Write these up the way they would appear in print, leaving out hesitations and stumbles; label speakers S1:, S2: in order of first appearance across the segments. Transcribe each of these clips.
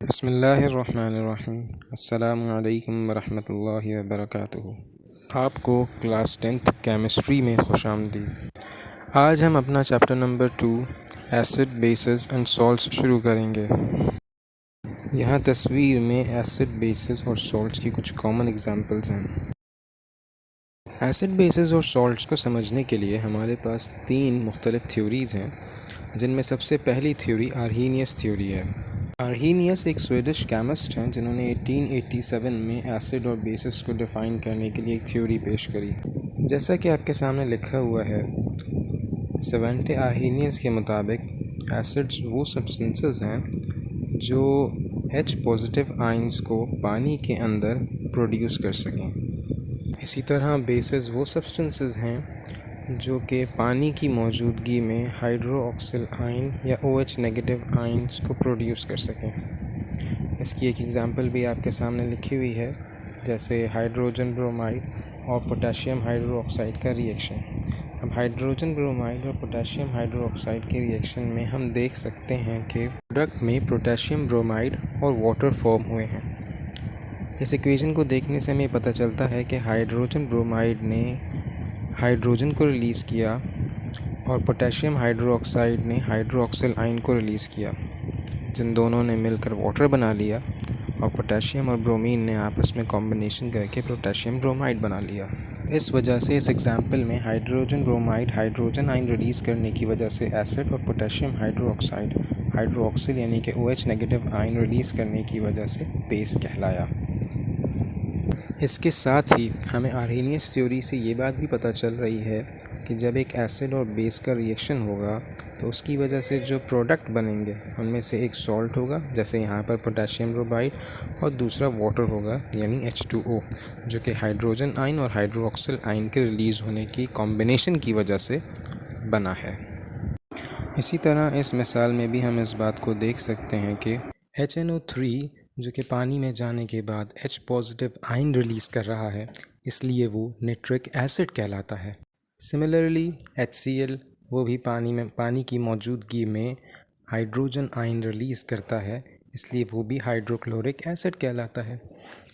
S1: बिस्मिल्लाहिर्रहमानिर्रहीम। अस्सलामु अलैकुम वरहमतुल्लाहि वबरकातुहू। आपको क्लास 10th केमिस्ट्री में खुशामदीद। आज हम अपना chapter number 2 acid basis and salts शुरू करेंगे। यहाँ तस्वीर में एसिड बेसिस और सॉल्ट्स की कुछ कॉमन एग्जांपल्स हैं। एसिड बेसिस और सॉल्ट्स को समझने के लिए हमारे पास 3 मुख्तलिफ थ्योरीज़ हैं, जिनमें सबसे पहली थ्योरी आर्हीनियस थ्योरी है। आर्हीनियस एक स्वीडिश केमिस्ट हैं जिन्होंने 1887 में एसिड और बेसिस को डिफ़ाइन करने के लिए एक थ्योरी पेश करी। जैसा कि आपके सामने लिखा हुआ है, सेवेंटे आर्हीनियस के मुताबिक एसिड्स वो सब्सटेंसेस हैं जो H पॉजिटिव आयंस को पानी के अंदर प्रोड्यूस कर सकें। इसी तरह बेसिस वो सब्सटेंसेस हैं जो कि पानी की मौजूदगी में हाइड्रोक्सिल आयन या OH नेगेटिव आयंस को प्रोड्यूस कर सकें। इसकी एक एग्जांपल भी आपके सामने लिखी हुई है, जैसे हाइड्रोजन ब्रोमाइड और पोटेशियम हाइड्रोक्साइड का रिएक्शन। अब हाइड्रोजन ब्रोमाइड और पोटेशियम हाइड्रोक्साइड के रिएक्शन में हम देख सकते हैं कि प्रोडक्ट में पोटेशियम ब्रोमाइड और वाटर फॉर्म हुए हैं। इस इक्वेशन को देखने से हमें पता चलता है कि हाइड्रोजन ब्रोमाइड ने हाइड्रोजन को रिलीज़ किया और पोटेशियम हाइड्रोक्साइड ने हाइड्रोक्सिल आयन को रिलीज़ किया, जिन दोनों ने मिलकर वाटर बना लिया और पोटेशियम और ब्रोमीन ने आपस में कॉम्बिनेशन करके पोटेशियम ब्रोमाइड बना लिया। इस वजह से इस एग्जांपल में hydrogen bromide hydrogen ion release करने की वजह से एसिड और पोटेशियम हाइड्रोक्साइड हाइड्रोक्सिल यानी कि OH नेगेटिव आयन रिलीज़ करने की वजह से बेस कहलाया। इसके साथ ही हमें आर्हीनियस थ्योरी से ये बात भी पता चल रही है कि जब एक एसिड और बेस का रिएक्शन होगा तो उसकी वजह से जो प्रोडक्ट बनेंगे उनमें से एक सॉल्ट होगा, जैसे यहाँ पर पोटेशियम ब्रोमाइड, और दूसरा वाटर होगा यानी H2O, जो कि हाइड्रोजन आयन और हाइड्रोक्सिल आयन के रिलीज़ होने की कॉम्बिनेशन की वजह से बना है। इसी तरह इस मिसाल में भी हम इस बात को देख सकते हैं कि HNO3 जो कि पानी में जाने के बाद H पॉजिटिव आयन रिलीज़ कर रहा है, इसलिए वो नाइट्रिक एसिड कहलाता है। सिमिलरली HCl वो भी पानी की मौजूदगी में हाइड्रोजन आयन रिलीज़ करता है, इसलिए वो भी हाइड्रोक्लोरिक एसिड कहलाता है।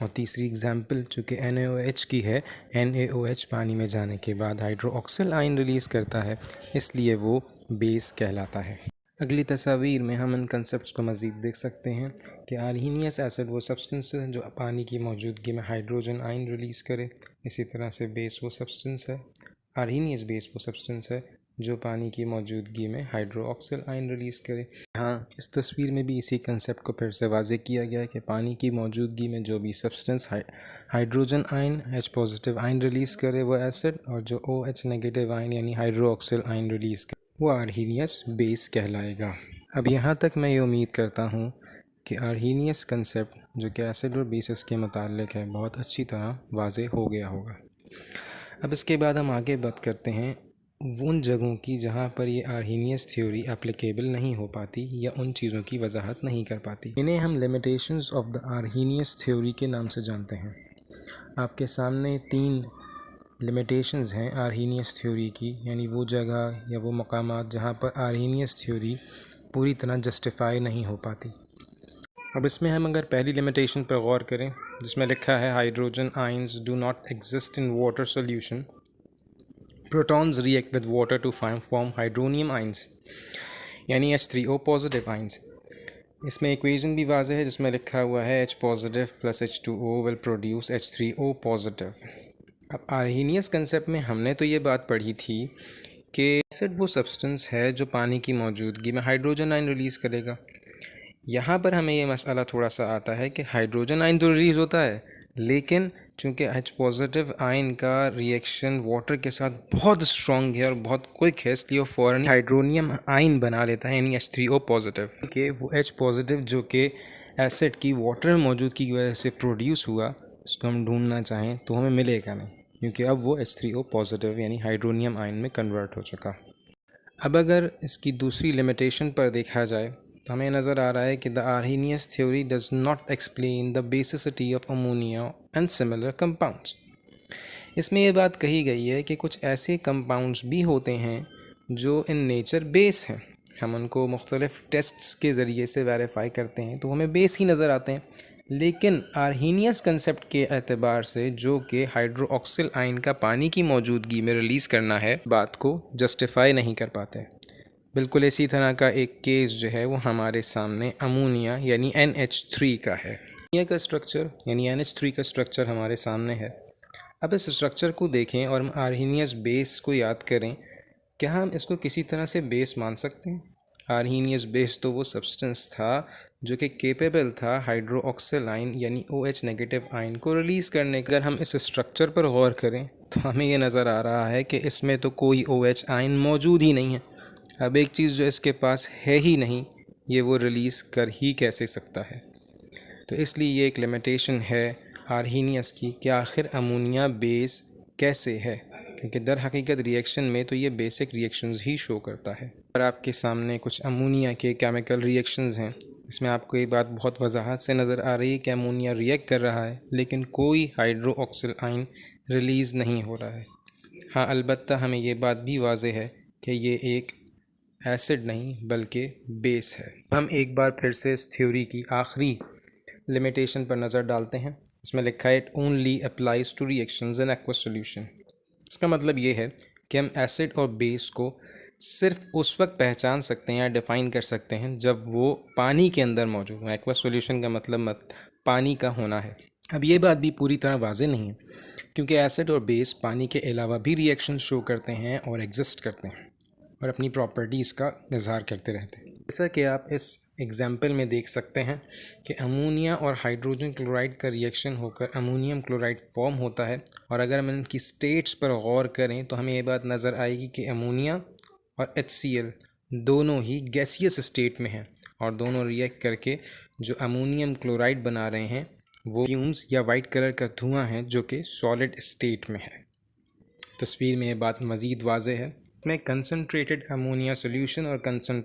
S1: और तीसरी एग्जांपल जो कि NaOH की है, NaOH पानी में जाने के बाद हाइड्रोक्सिल आयन रिलीज़ करता है, इसलिए वो बेस कहलाता है। अगली तस्वीर में हम इन कंसेप्ट्स को मज़ीद देख सकते हैं कि आर्हीनियस एसिड वो सब्सटेंस है जो पानी की मौजूदगी में हाइड्रोजन आयन रिलीज़ करे। इसी तरह से बेस वो सब्सटेंस है, आर्हीनियस बेस वो सब्सटेंस है जो पानी की मौजूदगी में हाइड्रोक्सिल आयन रिलीज़ करे। हाँ, इस तस्वीर में भी इसी कंसेप्ट को फिर से वाज़े किया गया है कि पानी की मौजूदगी में जो भी substance hydrogen ion H positive ion release करे वो एसिड, और जो OH नेगेटिव आयन यानी हाइड्रोक्सिल आयन रिलीज़ करे वो आर्हीनियस बेस कहलाएगा। अब यहाँ तक मैं ये उम्मीद करता हूँ कि आर्हीनियस कंसेप्ट जो कि एसिड और बेसिस के मुताल्लिक़ है बहुत अच्छी तरह वाज़े हो गया होगा। अब इसके बाद हम आगे बात करते हैं उन जगहों की जहाँ पर ये आर्हीनियस थ्योरी एप्लीकेबल नहीं हो पाती या उन चीज़ों की वजाहत नहीं कर पाती। इन्हें हम limitations of the Arrhenius theory के नाम से जानते हैं। आपके सामने 3 लिमिटेशंस हैं आर्हीनियस थ्योरी की, यानी वो जगह या वो मकामात जहाँ पर आर्हीनियस थ्योरी पूरी तरह जस्टिफाई नहीं हो पाती। अब इसमें हम अगर पहली लिमिटेशन पर गौर करें, जिसमें लिखा है hydrogen ions do not exist in water solution, protons react with water to form hydronium ions यानी H3O पॉजिटिव आयंस। इसमें इक्वेशन भी वाज़ेह है जिसमें लिखा हुआ है H positive plus H2O will produce H3O positive. अब आर्हीनियस कंसेप्ट में हमने तो ये बात पढ़ी थी कि एसिड वो सब्सटेंस है जो पानी की मौजूदगी में हाइड्रोजन आयन रिलीज़ करेगा। यहाँ पर हमें ये मसला थोड़ा सा आता है कि हाइड्रोजन आयन तो रिलीज़ होता है, लेकिन चूँकि H पॉजिटिव आयन का रिएक्शन वाटर के साथ बहुत स्ट्रॉन्ग है और बहुत क्विक है, इसलिए वो फ़ौरन हाइड्रोनियम आयन बना लेता है यानी H3O पॉजिटिव। कि वो H पॉजिटिव जो कि एसिड की वाटर में मौजूदगी की वजह से प्रोड्यूस हुआ, उसको हम ढूंढना चाहें तो हमें मिलेगा नहीं, क्योंकि अब वो H3O पॉजिटिव यानी हाइड्रोनियम आयन में कन्वर्ट हो चुका। अब अगर इसकी दूसरी लिमिटेशन पर देखा जाए तो हमें नज़र आ रहा है कि the Arrhenius theory does not explain the basicity of ammonia and similar compounds. इसमें यह बात कही गई है कि कुछ ऐसे कंपाउंड्स भी होते हैं जो इन नेचर बेस हैं, हम उनको मुख्तलिफ़ टेस्ट्स के ज़रिए से वेरीफाई करते हैं तो हमें बेस ही नज़र आते हैं। लेकिन आर्हीनियस कंसेप्ट के एतबार से, जो कि हाइड्रोक्सिल आयन का पानी की मौजूदगी में रिलीज़ करना है, बात को जस्टिफाई नहीं कर पाते। बिल्कुल इसी तरह का एक केस जो है वो हमारे सामने अमोनिया यानी NH3 का है। अमोनिया का स्ट्रक्चर यानी NH3 का स्ट्रक्चर हमारे सामने है। अब इस स्ट्रक्चर को देखें और हम आर्हीनियस बेस को याद करें। क्या हम इसको किसी तरह से बेस मान सकते हैं? आर्हीनियस बेस तो वो सब्सटेंस था जो कि केपेबल था हाइड्रोक्सिल आयन यानी OH नेगेटिव आयन को रिलीज़ करने का। अगर हम इस स्ट्रक्चर पर गौर करें तो हमें ये नज़र आ रहा है कि इसमें तो कोई OH आयन मौजूद ही नहीं है। अब एक चीज़ जो इसके पास है ही नहीं, ये वो रिलीज़ कर ही कैसे सकता है? तो इसलिए ये एक लिमिटेशन है आर्हीनियस की कि आखिर अमोनिया बेस कैसे है, क्योंकि दर हकीकत रिएक्शन में तो ये बेसिक रिएक्शंस ही शो करता है। और आपके सामने कुछ अमोनिया के केमिकल रिएक्शंस हैं। इसमें आपको ये बात बहुत वजाहत से नज़र आ रही है कि अमोनिया रिएक्ट कर रहा है लेकिन कोई हाइड्रोक्सिल आयन रिलीज़ नहीं हो रहा है। हाँ, अलबत्ता हमें ये बात भी वाज़ेह है कि ये एक एसिड नहीं बल्कि बेस है। हम एक बार फिर से इस थ्योरी की आखिरी लिमिटेशन पर नज़र डालते हैं। इसमें लिखा है, it only applies two reactions in aqueous solution. इसका मतलब ये है कि हम एसिड और बेस को सिर्फ उस वक्त पहचान सकते हैं या डिफ़ाइन कर सकते हैं जब वो पानी के अंदर मौजूद हो। एक्वस सॉल्यूशन का मतलब पानी का होना है। अब ये बात भी पूरी तरह वाज़ेह नहीं है, क्योंकि एसिड और बेस पानी के अलावा भी रिएक्शन शो करते हैं और एग्जिस्ट करते हैं और अपनी प्रॉपर्टीज़ का इजहार करते रहते हैं। जैसा कि आप इस एग्जाम्पल में देख सकते हैं कि अमोनिया और हाइड्रोजन क्लोराइड का रिएक्शन होकर अमोनियम क्लोराइड फॉर्म होता है। और अगर हम इनकी स्टेट्स पर गौर करें तो हमें ये बात नज़र आएगी कि अमोनिया और HCl दोनों ही गैसियस स्टेट में हैं और दोनों रिएक्ट करके जो अमोनियम क्लोराइड बना रहे हैं वो फ्यूम्स या वाइट कलर का धुआं है जो कि सॉलिड स्टेट में है। तस्वीर में ये बात मज़ीद वाज़ेह है। इसमें कंसनट्रेटेड अमोनिया सॉल्यूशन और कंसनट्रेटेड